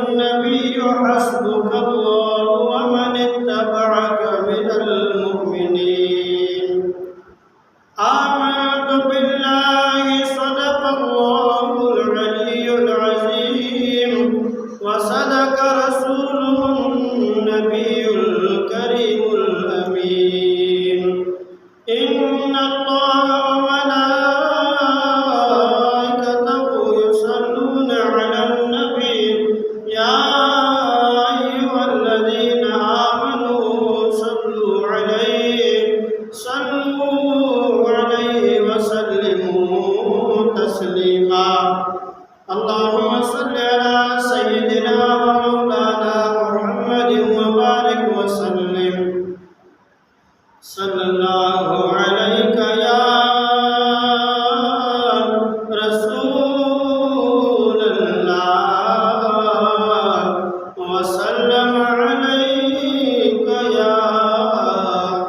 النبي حسبك الله ومن اتبعك من المؤمنين آمنت بالله صدق الله العلي العظيم وصدق رسوله النبي الكريم الأمين إن الله وملائكته يصلون على النبي يا أيها الذين آمنوا صلوا عليه وسلموا تسليما اللهم صل على سيدنا ومولانا محمد وبارك وسلم صلى الله عليك يا رسول الله وسلم عليك يا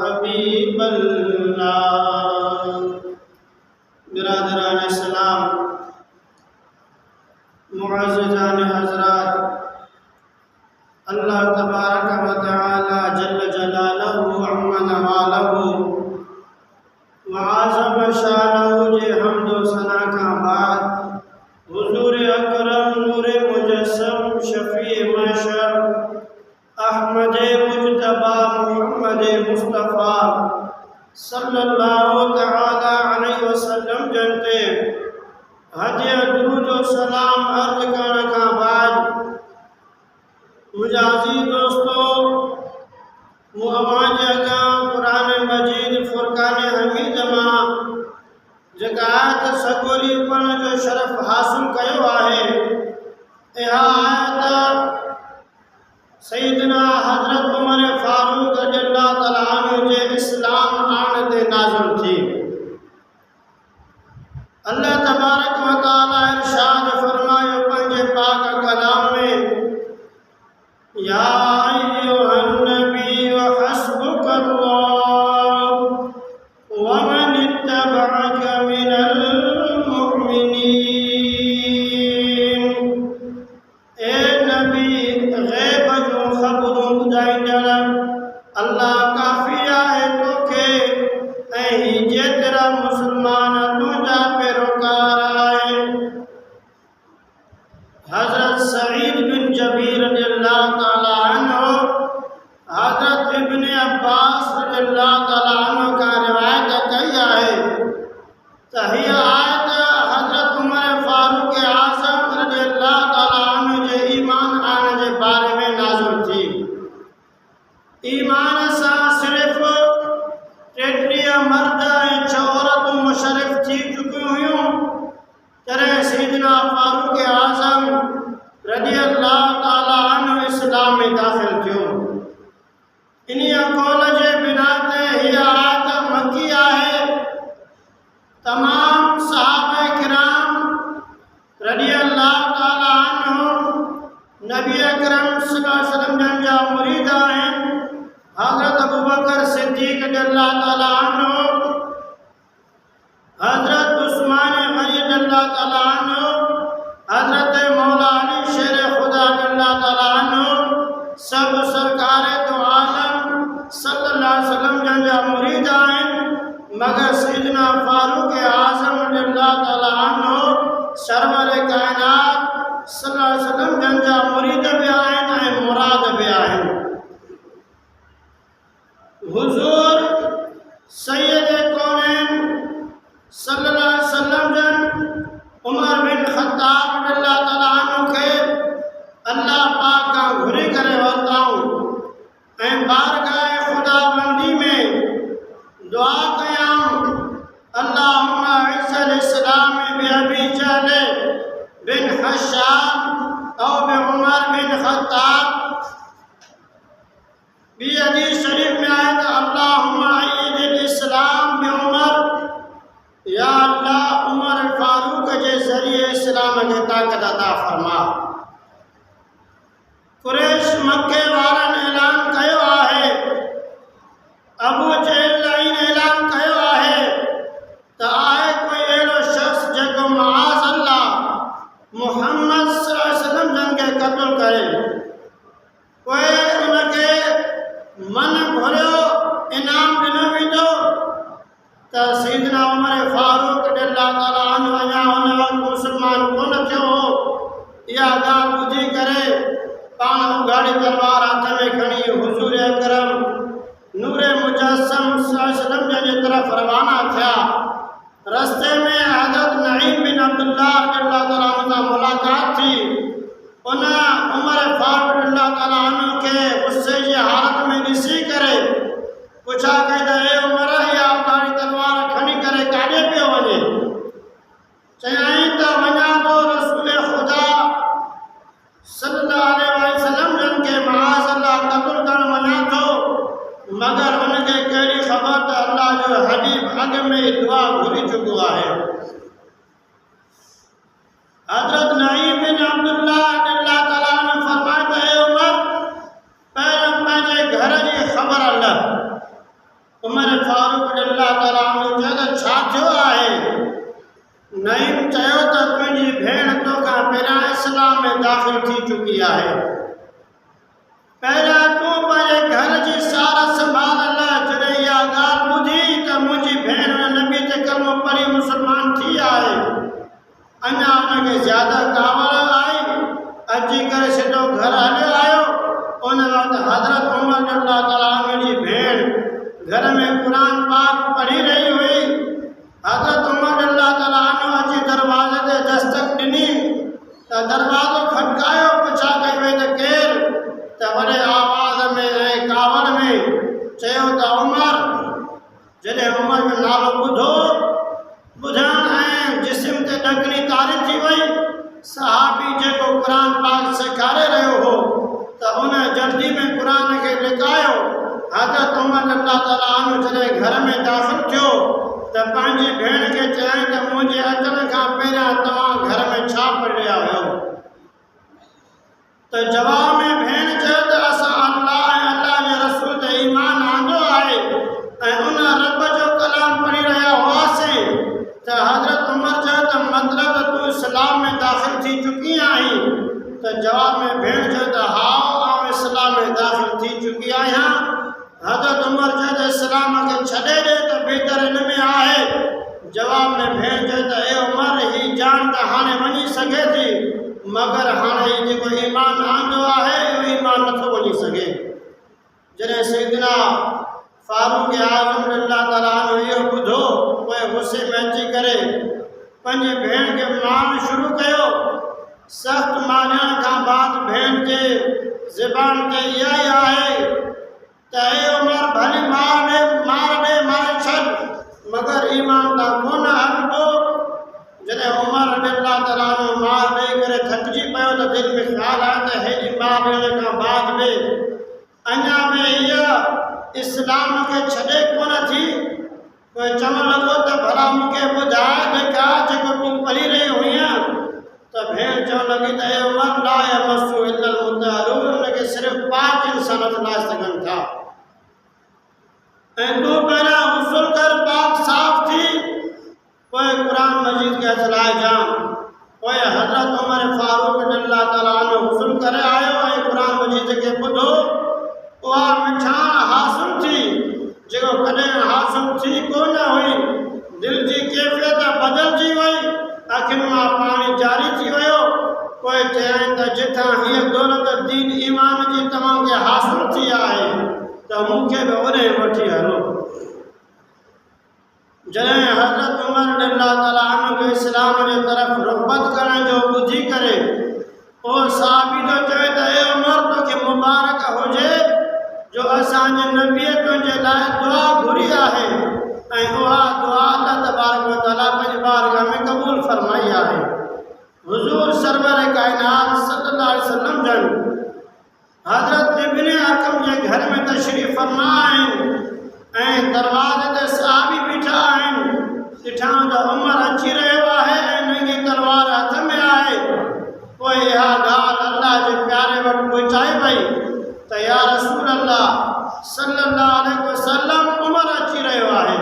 حبيب الله बिरादरान इस्लाम मुअज़्ज़ज़ान हज़रात अल्लाह तबारक व तआला जल्ल जलालहु अम्मा नवालहु व आज़म शानहु जे हम्द व सना का बाद हुज़ूर अकरम नूर मुजस्सम शफ़ी महशर अहमद मुज्तबा मुहम्मद मुस्तफ़ा सल्लल्लाहु तआला अलैहि वसल्लम जनते हज दुरूद व सलाम अर्ज़ करने का बाद मुजाजी दोस्तों मुहम्मद अगा कुरान मजीद फुरकान हमीद मां जकात सगोली पण जो शरफ हासिल कयो आहे इहा आयत सैयदना हजरत उमर फारूक रज़ियल्लाहु तआला अन्हु जे इस्लाम आण ते नाज़िल थी। अल्लाह तबारक व तआला इरशाद फरमायो पंहिंजे पाक कलाम में या अय्युहन नबिय्यु हस्बुकल्लाहु व मन इत्तबअक मिनल मुमिनीन ए नबी गैब जो ख़बरूं ॿुधाईंदड़ अल्लाह काफ़ी आहे तोखे ऐं ही जेतिरा मुस्लमान तुंहिंजा पैरोकार आहिनि। हज़रत सईद बिन जबीर रज़ियल्लाहु तआला अन्हु हज़रत इब्न अब्बास रज़ियल्लाहु तआला अन्हु का रिवायत कई आहे त हीअ आयत हज़रत उमर फारूक आज़म रज़ियल्लाहु तआला अन्हु जे ईमान आणण जे बारे में नाज़िल थी। ईमान सां सिर्फ़ 33 मर्द ऐं 6 औरतूं मुशर्रफ थी चुकियूं हुयूं तॾहिं सैयदना फारूक आज़म रज़ियल्लाहु तआला अन्हु इस्लाम में दाख़िल थियो। इन्हीअ कौल जे बिना ते हीअ आयत मक्की आहे। तमाम सहाबा किराम रज़ियल्लाहु तआला अन्हु नबी अकरम सल्लल्लाहु अलैहि वसल्लम जा मुरीद आहिनि। हज़रत अबू बकर सिद्दीक़ रज़ियल्लाहु तआला अन्हु हज़रत उस्मान गनी रज़ियल्लाहु तआला अन्हु हज़रत मौला अली शेर खुदा रज़ियल्लाहु तआला अन्हु सब सरकार तो आलम सल्लल्लाहु अलैहि वसल्लम जा मुरीद आहिनि मगर सैयदना फारूक आज़म रज़ियल्लाहु तआला अन्हु सरवर कायनात सल्लल्लाहु अलैहि वसल्लम जा मुरीद भी आहिनि ऐं मुराद भी आहिनि। हुजूर सैयद कौनैन सल्लल्लाहु अलैहि वसल्लम जन उमर बिन ख़त्ताब रज़ियल्लाहु तआला अन्हु खे अल्लाह पाक का घुरी करे वरताऊं ऐं बारगाह खुदाबंदी में दुआ कयाऊं अल्लाहुम्मा इज़्ज़िल इस्लाम बिअबी जहल बिन हशाम औ बिउमर बिन ख़त्ताब। बी हदीस शरीफ में आया था अल्लाहुम्मा अय्यिदिल इस्लाम बिउमर या अल्लाह उमर फारूक के ज़रिए इस्लाम खे ताक़त अता फरमा। कुरैश मक्के वारनि ऐलान कयो आहे अबू जहल ऐलान कयो आहे त आहे कोई अहिड़ो शख़्स जेको मुआज़ अल्लाह मुहम्मद सल्लल्लाहु अलैहि वसल्लम जन खे क़त्ल करे। कोई उनके मन घुरियो इनाम ॾिनो वेंदो त सैयदना उमर फारूक रज़ियल्लाहु ताला अन्हु अञा हुन वक़्तु मुस्लमान कोन थियो हो। इहा ॻाल्हि ॿुधी करे पाण उघाड़ी तलवार हथ में खणी हुज़ूर अकरम नूरे मुजस्सम सल्लल्लाहु अलैहि जे तरफ़ रवाना थिया। रस्ते में हज़रत नईम बिन अब्दुल्लाह रज़ियल्लाहु ताला अन्हु सां मुलाक़ात थी। उन उमर फारूक रज़ियल्लाहु ताला अन्हु खे गुस्से जी हालत में ॾिसी करे पुछा कई त हे उमर, इहा उघाड़ी तलवार खणी करे काॾे पियो वञे? चयाईं त वञा थो रसूल ख़ुदा सल्लल्लाहु अलैहि वसल्लम जन के मआज़ल्लाह क़त्ल करण वञा थो, मगर उनखे कहिड़ी ख़बर त अल्लाह जो हबीब अॻ में दुआ घुरी चुको आहे। हज़रत नईम बिन अब्दुल्लाह रज़ियल्लाहु ताला अन्हु फरमाए त हे उमर, पहिरियों पंहिंजे घर जी ख़बर हल। उमर फारूक रज़ियल्लाहु ताला अन्हु चयो त छा थियो आहे? नईम चयो त तुंहिंजी भेण तोखां पहिरियां इस्लाम में दाख़िल थी चुकी आहे। पहिरियां तूं पंहिंजे घर जी सार संभाल लाइ जॾहिं इहा ॻाल्हि ॿुधी त मुंहिंजी भेण नबी ते कलमो पढ़ी मुस्लमान थी आहे, अञा उनखे ज़्यादा कावड़ आई, अची करे सिधो घर हलियो आयो। उन वक़्तु हज़रत उमर रज़ियल्लाहु ताला अन्हु जी भेण घर में क़ुर पाक पढ़ी रही हुई। हज़रत उमर रज़ियल्लाहु ताला अन्हु अची दरवाज़े ते दस्तक ॾिनी त दरवाज़ो खटकायो, पुछा कई वई त केरु? त वॾे आवाज़ में ऐं कावड़ में चयो त उमर। जॾहिं उमर जो नालो ॿुधो, ॿुधण ऐं जिस्म ते ॾकणी तारी थी वई। सहाबी जेको क़ुर पाक सेखारे रहियो हो त उन जल्दी में क़ुर खे लिकायो। हज़रत उमर रज़ियल्लाहु ताला अन्हु जॾहिं घर में दाख़िल थियो त पंहिंजी भेण खे चयाईं त मुंहिंजे अचण खां पहिरियां तव्हां घर में छा पढ़ी रहिया हुयो? त जवाब में भेण चयो त असां अल्लाह ऐं अल्लाह जे रसूल ते ईमान आंदो आहे ऐं उन रब जो कलाम पढ़ी रहिया हुआसीं। त हज़रत उमर चयो त मतिलबु तूं इस्लाम में दाख़िल थी चुकी आहीं? त जवाब में भेण चयो त हा, आउं इस्लाम में दाख़िल थी चुकी आहियां। हज़रत उमर चयो त इस्लाम खे छॾे ॾे त बहितर इन में आहे। जवाब में भेण चयो त हे उमर, ही जान त हाणे वञी सघे थी, मगर हाणे ही जेको ईमान आंदो आहे इहो ईमान नथो वञी सघे। जॾहिं सैयदना फारूक आज़म रज़ियल्लाहु ताला अन्हु इहो ॿुधो, पोइ गुस्से में अची करे पंहिंजी भेण खे मारण शुरू कयो। सख़्त मारण खां बाद भेण जे ज़बान ते इहा ई आहे त हे उमर, भली मार ॾे मारे छॾ, मगर ईमान तां कोन हटबो। जॾहिं उमर रज़ियल्लाहु ताला अन्हु मार ॾेई करे थकिजी पियो त दिलि में ख़्यालु आयो त हेॾी मार ॾियण खां बाद बि अञा बि इहा इस्लाम खे छॾे कोन थी। कोई चवणु लॻो त भला मूंखे ॿुधाए ॾेखार जेको तूं पढ़ी रही हुईअं। त भेण चवणु लॻी त हे उमर, ला यमस्सु इल्लल मुतहरुन, उनखे सिर्फ़ु पाक इंसान हलाए सघनि था। ऐं तूं पहिरियां गुस्ल कर, पाक साफ़ थी, पोइ क़ुर मजीद खे हथलाए जाम। पोइ हज़रत उमर फारूक रज़ियल्लाहु ताला अन्हु गुस्ल करे आयो ऐं क़ुर मजीद खे ॿुधो। उहा मिठाण हासिल थी जेको कॾहिं हासिल थी कोन हुई। दिलि जी कैफ़ियत बदिलजी वई, अखियुनि मां पाणी जारी थी वियो। पोइ चयाईं त जिथां हीअ दौलत दीन ईमान जी तव्हांखे हासिल थी आहे त मूंखे बि ओॾे वठी हलो। जॾहिं हज़रत उमर रज़ियल्लाहु ताला अन्हु खे इस्लाम जे तरफ़ रुग़बत करण जो ॿुधी करे पोइ सहाबी थो चवे त हे उमर, तोखे मुबारक हुजे जो असांजे नबीअ तुंहिंजे लाइ दुआ घुरी आहे ऐं उहा दुआ अल्लाह तबारक व तआला पंहिंजी बारगाह में क़बूल फरमाई आहे। हुज़ूर सरवर काइनात सल्लल्लाहु अलैहि वसल्लम जन हज़रत इब्न अरकम जे घर में तशरीफ़ फरमा आहिनि ऐं दरवाज़े ते सहाबी बीठा आहिनि। ॾिठा त उमर अची रहियो आहे ऐं नंगी तलवार हथ में आहे। पोइ इहा ॻाल्हि अल्लाह जे प्यारे वटि पहुचाई वई त या रसूल अल्लाह सल्लल्लाहु अलैहि वसल्लम, उमर अची रहियो आहे,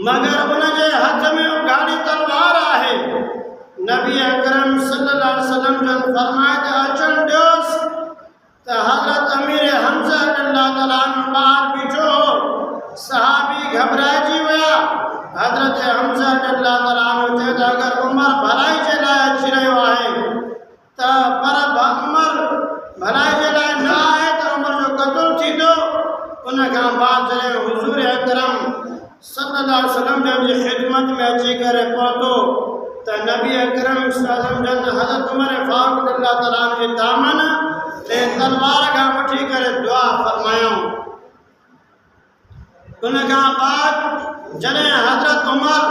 मगर उन जे हथ में उघाड़ी तलवार आहे। नबी अकरम तो हज़रत अमीर हमज़ा रज़ियल्लाहु ताला अन्हु ॿाहिरि बीठो हो। सहाबी घबराइजी विया। हज़रत हमज़ा रज़ियल्लाहु ताला अन्हु चयो त अगरि उमर भलाई जे लाइ अची रहियो आहे त पर उमर भलाई जे लाइ न आहे त उमर जो क़त्ल थींदो। उन खां बाद जॾहिं हुज़ूर अकरम सल्लल्लाहु अलैहि वसल्लम जी ख़िदमत में अची करे पहुतो त नबी अकरम सल्लल्लाहु अलैहि वसल्लम जन हज़रत उमर फारूक रज़ियल्लाहु ताला अन्हु जे दामन ते तलवार खां वठी करे दुआ फरमायूं। उन खां बाद जॾहिं हज़रत उमर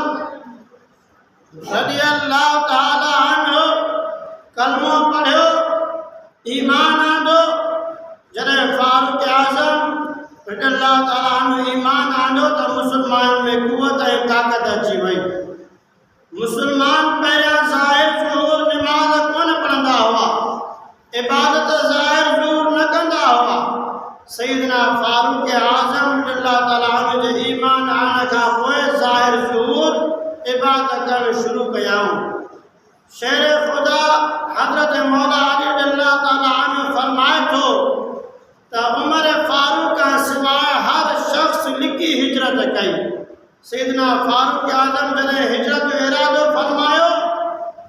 रज़ियल्लाहु ताला अन्हु कलमो पढ़ियो, ईमान आंदो, जॾहिं फारूक आज़म रज़ियल्लाहु ताला अन्हु ईमान आंदो त मुसलमान में क़ुव्वत ऐं ताक़त अची वई। मुसलमान पहिरियां ज़ाहिर ज़ुहूर निमाज़ कोन पढ़ंदा हुआ, इबादत ज़ाहिर ज़ुहूर न कंदा हुआ। सैयदना फारूक आज़म रज़ियल्लाहु ताला अन्हु जे ईमान आणण खां पोइ ज़ाहिर ज़ुहूर इबादत करणु शुरू कयाऊं। शेर ख़ुदा हज़रत मौला अली रज़ियल्लाहु ताला अन्हु फरमाए थो त उमर फारूक खां सवाइ हर शख़्स लिकी हिजरत कई। सैयदना फारूक आज़म जॾहिं हिजरत जो इरादो फरमायो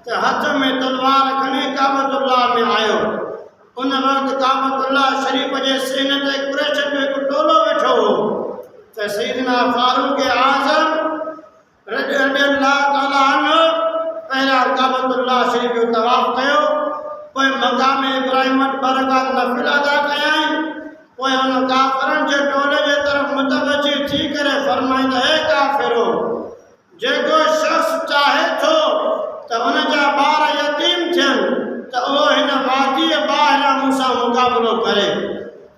त हथ में तलवार खणी काबतुल्लाह में आयो। उन वक़्तु काबतुल्लाह शरीफ़ जे सीन ते कुरैश जो हिकु टोलो वेठो हो त सैयदना फारूक आज़म रज़ियल्लाहु ताला अन्हु पहिरियां काबतुल्लाह शरीफ़ जो तवाफ़ कयो, पोइ मक़ाम इब्राहिम वटि बरक़ात नफ़िल अदा कयाईं। पोइ हुन काफ़िरनि जे टोले जे तरफ़ मुतवजी थी करे फरमाईंदा, हे काफ़िरो, जेको शख़्स चाहे थो त उन जा ॿार यतीम थियनि त उहो हिन वादीअ ॿाहिरां मूंसां मुक़ाबिलो करे।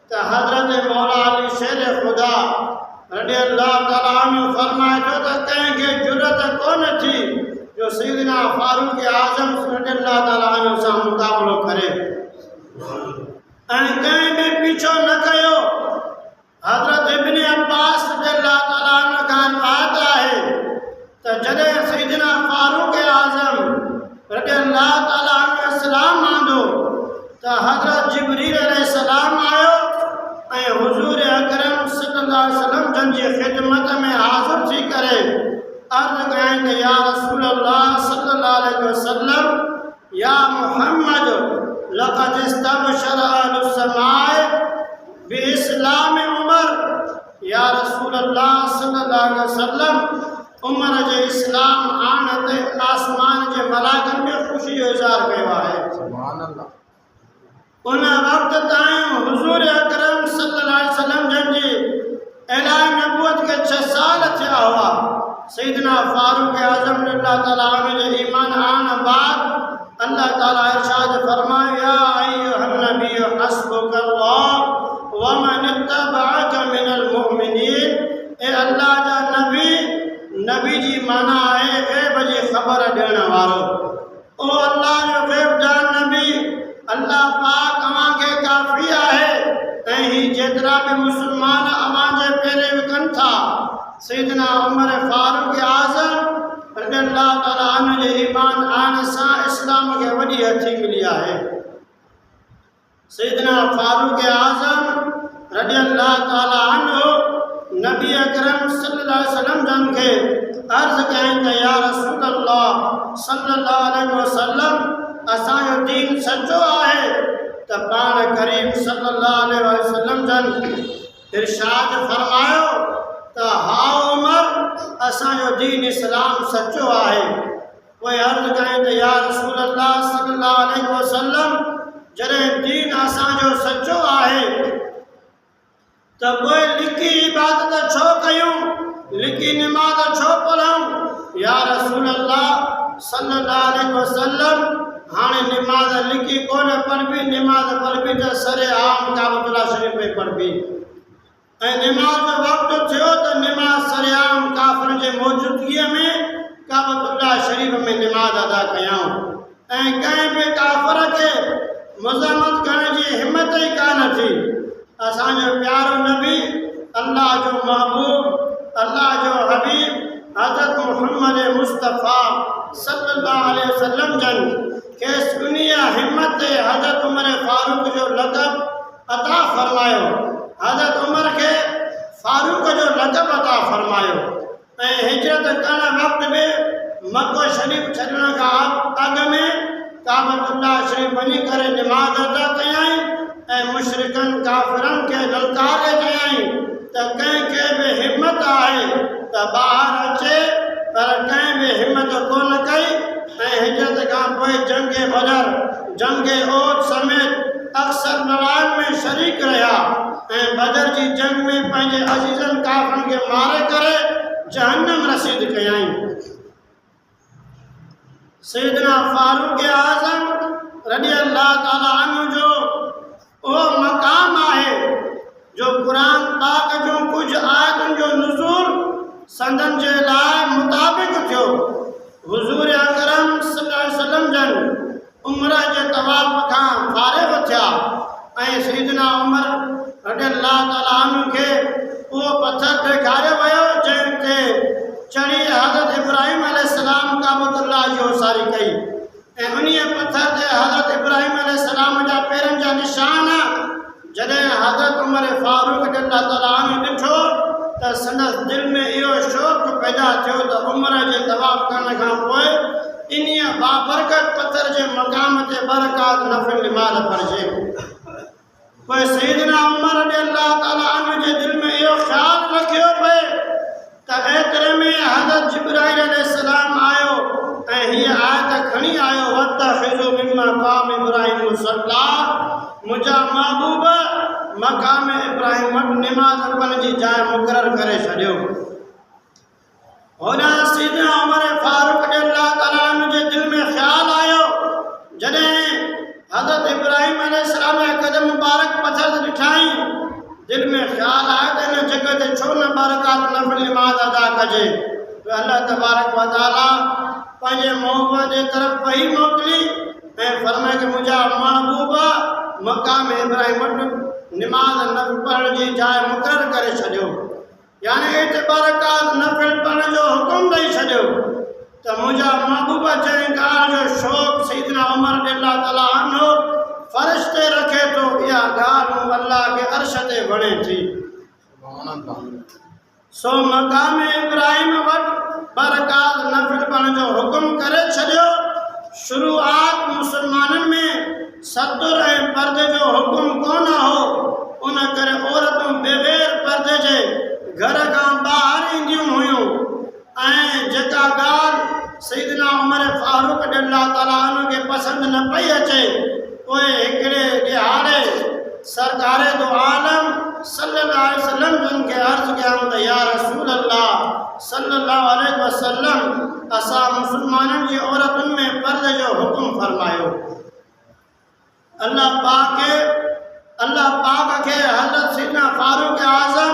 त हज़रत मौला अली शेर ख़ुदा रज़ियल्लाहु ताला अन्हु फरमाए थो त कंहिंखे जुरत कोन थी जो सैयदना फारूक आज़म रज़ियल्लाहु ताला अन्हु सां मुक़ाबिलो करे ऐं कंहिं बि पीछो न कयो। हज़रत इब्न अब्बास रज़ियल्लाहु ताला अन्हु खां रिवायत आहे त जॾहिं सैयदना फारूक आज़म रज़ियल्लाहु ताला अन्हु इस्लाम आंदो त हज़रत जिब्रील अलैहिस्सलाम आयो ऐं हुज़ूर अकरम सल्लल्लाहु अलैहि वसल्लम जन जी ख़िदमत में हाज़िर थी करे अर्ज़ कयाईं त या रसूल अल्लाह सल्लल्लाहु अलैहि वसल्लम, या मुहम्मद, लक़द इस्तबशर अहलुस समाए बिइस्लाम उमर। या रसूल अल्लाह सल्लल्लाहु अलैहि वसल्लम, उमर जे इस्लाम आण ते आसमान जे मलाइकनि में ख़ुशी जो इज़हार कयो आहे। सुभान अल्लाह। उन वक़्त ताईं हुज़ूर अकरम सल्लल्लाहु अलैहि वसल्लम जन जी ऐलान नबूवत के 6 साल थिया हुआ। सैयदना फारूक आज़म रज़ियल्लाहु ताला अन्हु जे ईमान आन बाद अल्लाह ताला इरशाद फरमायो, या अय्युहन नबी हस्बुकल्लाह व मन इत्तबअक मिनल मुमिनीन। ए अल्लाह जा नबी, नबी जी माना आहे ग़ैब जी ख़बर ॾियण वारो। ओ अल्लाह जो ग़ैब जान नबी, अल्लाह पाक अवां खे काफ़ी आहे ऐं ही जेतिरा बि मुस्लमान अवां जे पेरे कनि था। सैयदना उमर फारूक आज़म रज़ियल्लाहु ताला अन्हु जे ईमान आन सां इस्लाम खे वॾी हथी मिली आहे। सैयदना फारूक आज़म रज़ियल्लाहु ताला अन्हु नबी अकरम सल्लल्लाहु अलैहि वसल्लम जन खे अर्ज़ कयईं त या रसूल अल्लाह सल्लल्लाहु अलैहि वसल्लम, असांजो दीन सचो आहे त पाण करीम सल्लल्लाहु अलैहि वसल्लम जन इरशाद फरमायो त हा उमर, असांजो दीन इस्लाम सचो आहे। पोइ अर्ज़ कयईं त या रसूल अल्लाह सल्लल्लाहु अलैहि वसल्लम, जॾहिं दीन असांजो सचो आहे त पोइ लिकी इबादत छो कयूं, लिकी निमाज़ छो पढ़ूं? या रसूल अल्लाह सल्लल्लाहु अलैहि वसल्लम, हाणे निमाज़ लिकी कोन पढ़बी, निमाज़ पढ़बी त सरे आम काबतुल्लाह शरीफ़ में पढ़बी। ऐं निमाज़ जो वक़्तु थियो त निमाज़ सरेआम काफ़िरनि जे मौजूदगीअ में काबतुल्लाह शरीफ़ में निमाज़ अदा कयाऊं। ऐं कंहिं बि काफ़िर खे मुज़म्मत करण जी हिम्मत ई कान थी। असांजो प्यारो नबी, अल्लाह जो महबूब, अल्लाह जो हबीब हज़रत मुहम्मद मुस्तफ़ा सल्लल्लाहु अलैहि वसल्लम जन खेसि उन हिम्मत हज़रत उमर फारूक जो लक़ब अता फरमायो। हज़रत उमर के फारूक जो लक़ब अता फरमायो ऐं हिजरत करण वक़्त में मक्को शरीफ छॾण खां अॻु में काबतुल्लाह शरीफ वञी करे निमाज़ अदा कयाई ऐं मुशरिकनि काफ़िरनि खे ललकारे चयाई त कंहिंखे बि हिम्मत आहे त ॿाहिरि अचे, पर कंहिं बि हिम्मत कोन कई ऐं हिजरत खां पोइ जंग बदर जंग ओद समेत अक्सर लड़ाइयुनि में शरीक रहिया ऐं बदर जी जंग में पंहिंजे अज़ीज़नि काफ़िरनि खे मारे करे जहन्नम रसीद कयाई। सैयदना फारूक आज़म रज़ी अल्लाह ताला अन्हु जो वो मकाम आहे जो कुरान पाक जो कुछ आयतुनि जो नुज़ूल संदन जे लाइ मुताबिक़ थियो। हुज़ूर अकरम सल्लल्लाहु अलैहि वसल्लम जन उम्र जे तवाफ़ खां फारिग़ थिया ऐं सैयदना उमर रज़ी अल्लाह ताला अन्हु खे उहो पत्थर ॾेखारियो वियो जंहिं ते चढ़ी हज़रत इब्राहिम अलैहिस्सलाम काबतुल्लाह जी ओसारी कई ऐं उन्हीअ पत्थर ते हज़रत इब्राहिम अलैहिस्सलाम जा पेरनि जा निशान जॾहिं हज़रत उमर फारूक रज़ी अल्लाह ताला अन्हु ॾिठो त संदसि दिलि में इहो शौक़ु पैदा थियो त उमिरि जे तवाफ़ करण खां पोइ इन्हीअ बाबरकत पत्थर जे मक़ाम ते बरक़ात नफ़िल निमाज़ पढ़िजे। पोइ सैयदना उमर रज़ी अल्लाह ताला अन्हु जे दिलि में इहो ख़्यालु रखियो पए त एतिरे में हज़रत जिब्राईल अलैहिस्सलाम आयो ऐं हीअ आयत खणी आयो वत्तख़िज़ू मिन मक़ाम इब्राहिम मुसल्ला, मुंहिंजा महबूब मक़ाम इब्राहिम वटि निमाज़ पढ़ण जी जाइ मुक़ररु करे छॾियो। होॾां सैयदना उमर फारूक रज़ी अल्लाह ताला अन्हु जे दिलि में ख़्यालु आयो जॾहिं हज़रत इब्राहिम अलैहिस्सलाम जा क़दम मुबारक पत्थर ते ॾिठाई, दिलि में ख़्यालु आयो त हिन जॻह ते छो न बरक़ात नफ़िल निमाज़ अदा कजे। अल्लाह तबारक व तआला पंहिंजे महबूब जे तरफ़ वही मोकिली ऐं फरमाए कि मुंहिंजा महबूब मक़ाम इब्राहिम वटि निमाज़ नफ़िल पढ़ण जी जाइ मुक़ररु करे छॾियो, यानी हिते बरक़ात नफ़िल पढ़ण जो हुकुम ॾेई छॾियो त मुंहिंजा महबूब जंहिं ॻाल्हि जो शौक़ु सैयदना उमर रज़ी अल्लाह ताला अन्हु फ़र्श ते रखे थो, इहा ॻाल्हि अल्लाह के अर्श ते वणे थी। सो मक़ाम इब्राहिम वटि बरक़ात नफ़िल पढ़ण जो हुकुम करे छॾियो। शुरूआत मुसलमाननि में सतुर ऐं पर्दे जो हुकुम कोन हो, उन करे औरतूं बग़ैर पर्दे जे घर खां ॿाहिरि ईंदियूं हुयूं ऐं जेका ॻाल्हि सैयदना उमर फारूक रज़ी अल्लाह ताला अन्हु खे पसंदि न पई अचे, पोइ हिकिड़े ॾिहाड़े सरकारे दो आलम सल्लल्लाहु अलैहि वसल्लम जिन खे अर्ज़ कयऊं त या रसूल अल्लाह सल्लल्लाहु अलैहि वसल्लम असां मुसलमाननि जी औरतुनि में पर्दे जो हुकुम फरमायो। अल्लाह पाक खे हज़रत सैयदना फारूक आज़म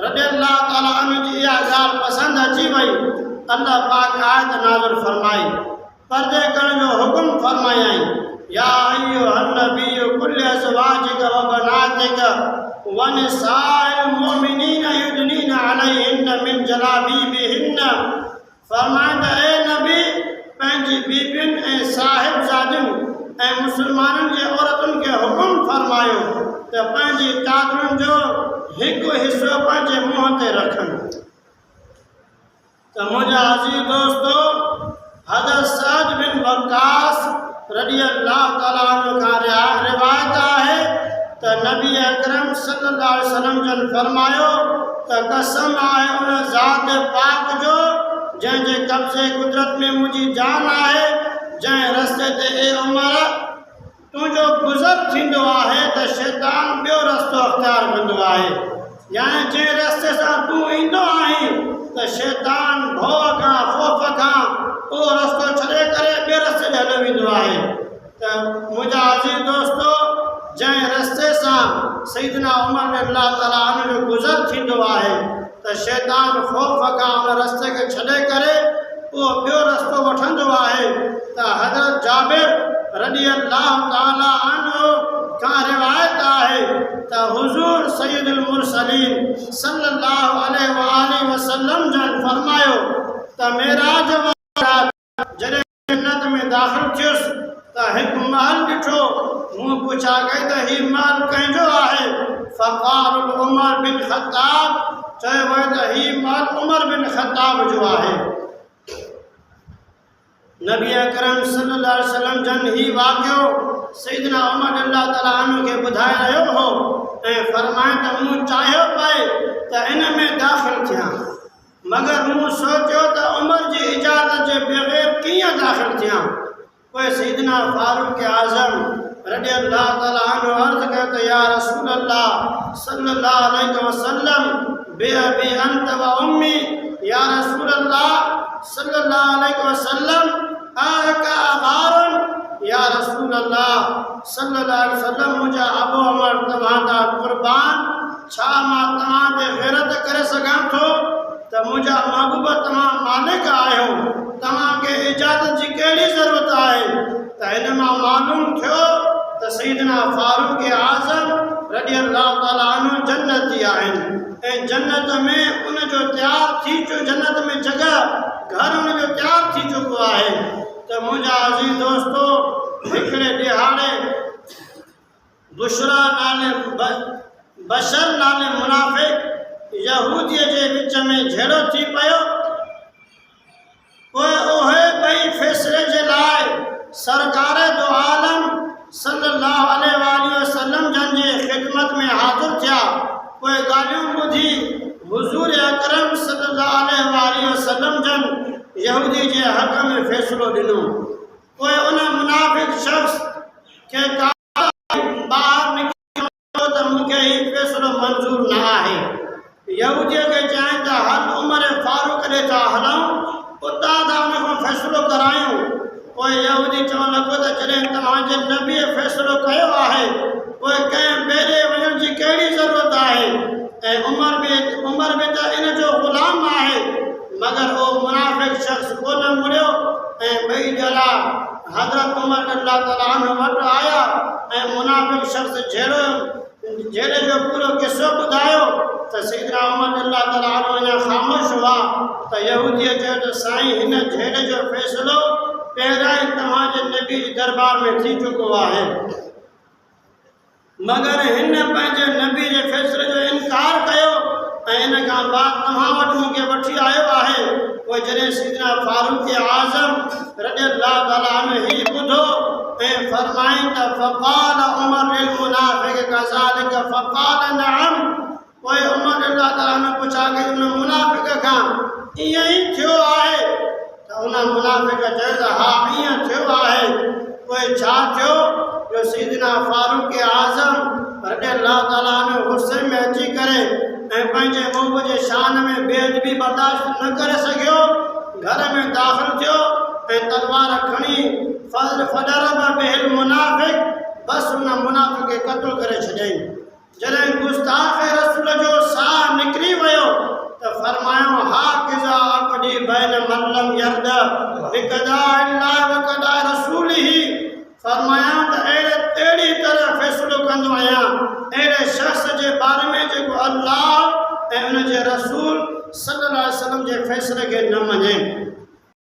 रज़ी अल्लाह ताला अन्हु जी इहा ॻाल्हि पसंदि अची वई। अल्लाह पाक आयत नाज़िल फरमाई, पर्दे करण जो हुकुम फरमायाई, या अय्युहन नबिय्यु कुल अज़वाजिका व बनातिका व निसाइल मुमिनीन युदनीना अलैहिन्न मिन जलाबीबिहिन्न, फरमाया ए नबी पंहिंजी बीबियुनि ऐं साहिबज़ादियुनि ऐं मुसलमाननि जे औरतुनि खे हुकुम फरमायो त पंहिंजी चादरुनि जो हिकु हिसो पंहिंजे मुंहं ते रखनि। त मुंहिंजा अज़ीज़ दोस्तो, हज़रत सअद बिन वक़ास रज़ी अल्लाह ताला अन्हु खां रिवायत आहे त नबी अकरम सल्लल्लाहु अलैहि वसल्लम जन फरमायो त कसम आहे उन ज़ात पाक जो जंहिंजे कब्ज़े कुदरत में मुंहिंजी जान आहे, जंहिं रस्ते ते ए उमर तुंहिंजो गुज़र थींदो आहे त शैतान ॿियो रस्तो अख़्तियार कंदो आहे, यानी जंहिं रस्ते सां तूं ईंदो आहीं त शैतान भउ खां ख़ौफ़ खां उहो रस्तो छॾे करे ॿिए रस्ते ते हलियो वेंदो आहे। त मुंहिंजा अज़ीज़ दोस्तो, जंहिं रस्ते सां सैयदना उमर रज़ी अल्लाह ताला अन्हु जो गुज़र थींदो आहे त शैतान ख़ौफ़ खां उन रस्ते खे छॾे करे उहो ॿियो रस्तो वठंदो आहे। त हज़रत जाबिर रज़ी अल्लाह ताला अन्हु खां रिवायत आहे त हुज़ूर सैयदुल मुरसलीन सल्लल्लाहु अलैहि वसल्लम जन फरमायो त मेराज जॾहिं जन्नत में दाख़िल थियुसि त हिकु महल ॾिठो, मूं पुछा कई त हीउ महल कंहिंजो फ़क़ाल उमर बिन ख़त्ताब चयो वयो त ही माल उमर बिन ख़त्ताब जो आहे। नबी अकरम सल्लल्लाहु अलैहि वसल्लम जन ही वाक़ियो सैयदना उमर अल्लाह ताला अन्हु खे ॿुधाए रहियो हो ऐं फरमाए त मूं चाहियो पए त इन में दाख़िल थियां, मगर मूं सोचियो त उमर जी इजाज़त जे बग़ैर कीअं दाख़िल थियां। पोइ सैयदना फारूक आज़म रज़ी अल्लाह ताला अन्हु अर्ज़ कयो त या रसूल अल्लाह सल्लल्लाहु अलैहि वसल्लम बेअबी अंत व उम्मी, या रसूल अल्लाह सल्लल्लाहु अलैहि वसल्लम आका गारन, या रसूल अल्लाह सल्लल्लाहु अलैहि वसल्लम मुझा अबू उमर तव्हां कुर्बान, छा मां तव्हां ते ग़ैरत करे सघां थो त मुझा महबूब तव्हां मालिक आहियो, तव्हांखे इजाज़त जी कहिड़ी ज़रूरत आहे। त हिन मां मालूम थियो त सैयदना फारूक आज़म रज़ी अल्लाह ताला अन्हु जन्नती आहिनि ऐं जन्नत में उनजो तयारु थी चुको, जन्नत में जगह घर उनजो तयारु थी चुको आहे। त मुंहिंजा अज़ीज़ दोस्तो, हिकिड़े ॾिहाड़े बुशरा नाले बशर नाले मुनाफ़िक़ यहूदीअ जे विच में झेड़ो थी पियो। पोइ उहे ॿई फ़ैसिले जे लाइ सरकार दो आलम सल्लल्लाहु अलैहि वसल्लम जन जे ख़िदमत में हाज़िर थिया। पोइ ॻाल्हियूं ॿुधी हुज़ूर अकरम सल्लल्लाहु अलैहि वसल्लम जन यहूदी जे हक़ में फ़ैसिलो ॾिनो। पोइ उन मुनाफ़िक़ शख़्स खे ॿाहिरि निकिरी त मूंखे हीउ फ़ैसिलो मंज़ूर न आहे। यहूदीअ खे चयाईं त हल उमर फारूक ॾे था हलूं, उतां था उन खां फ़ैसिलो करायूं। पोइ यहूदी चवणु लॻो त जॾहिं तव्हांजे नबीअ फ़ैसिलो कयो आहे, पोइ कंहिं ॿिए वञण जी कहिड़ी ज़रूरत आहे। ऐं उमर बि त इन जो ग़ुलाम आहे। मगर वो मुनाफ़िक़ शख़्स कोन मुड़ियो ऐं ॿई ॼणा हज़रत उमर अल्लाह ताला अन्हु वटि आया ऐं मुनाफ़िक़ शख़्स झेड़े जो पूरो किस्सो ॿुधायो त सैयदना उमर अल्लाह ताला अन्हु अञा ख़ामोश हुआ। त यहूदीअ चयो त साईं, हिन झेड़े जो फ़ैसिलो पहिरियां ई तव्हांजे नबी जे दरबार में थी चुको आहे, मगर हिन पंहिंजे नबी जे फ़ैसिले जो इनकार कयो ऐं इन खां बाद तव्हां वटि मूंखे वठी आयो आहे। पोइ जॾहिं सैयदना फारूक आज़म रज़ी अल्लाह ताला अन्हु ही ॿुधो ऐं फरमाईं त फ़क़ाल उमर लिल मुनाफ़िक़ कज़ालिक फ़क़ाल नअम। पोइ उमर अल्लाह ताला अन्हु पुछा कई उन मुनाफ़िक़ खां, ईअं ई थियो आहे? त उन मुनाफ़िक़ चयो त हा ईअं थियो आहे। पोइ छा थियो? जो सैयदना फारूक आज़म रज़ी अल्लाह ताला अन्हु गुस्से में अची करे ऐं पंहिंजे मुंहुं जे शान में बेअदबी बर्दाश्त न करे सघियो, घर में दाख़िल थियो ऐं तलवार खणी फदरब बिहिल मुनाफ़िक़, बस उन मुनाफ़िक़ खे क़त्ल करे छॾियईं। जॾहिं गुस्ताख़ रसूल जो साह निकिरी वियो त फरमायो हाकिज़ा अक़दी बैन मल्लम यर्द बिक़दा अल्लाह व क़दा रसूलिही। फरमाया त अहिड़ी तरह फ़ैसिलो कंदो आहियां अहिड़े शख़्स जे बारे में जेको अल्लाह ऐं उन जे रसूल सल्लल्लाहु अलैहि वसल्लम जे फ़ैसिले खे न मञे।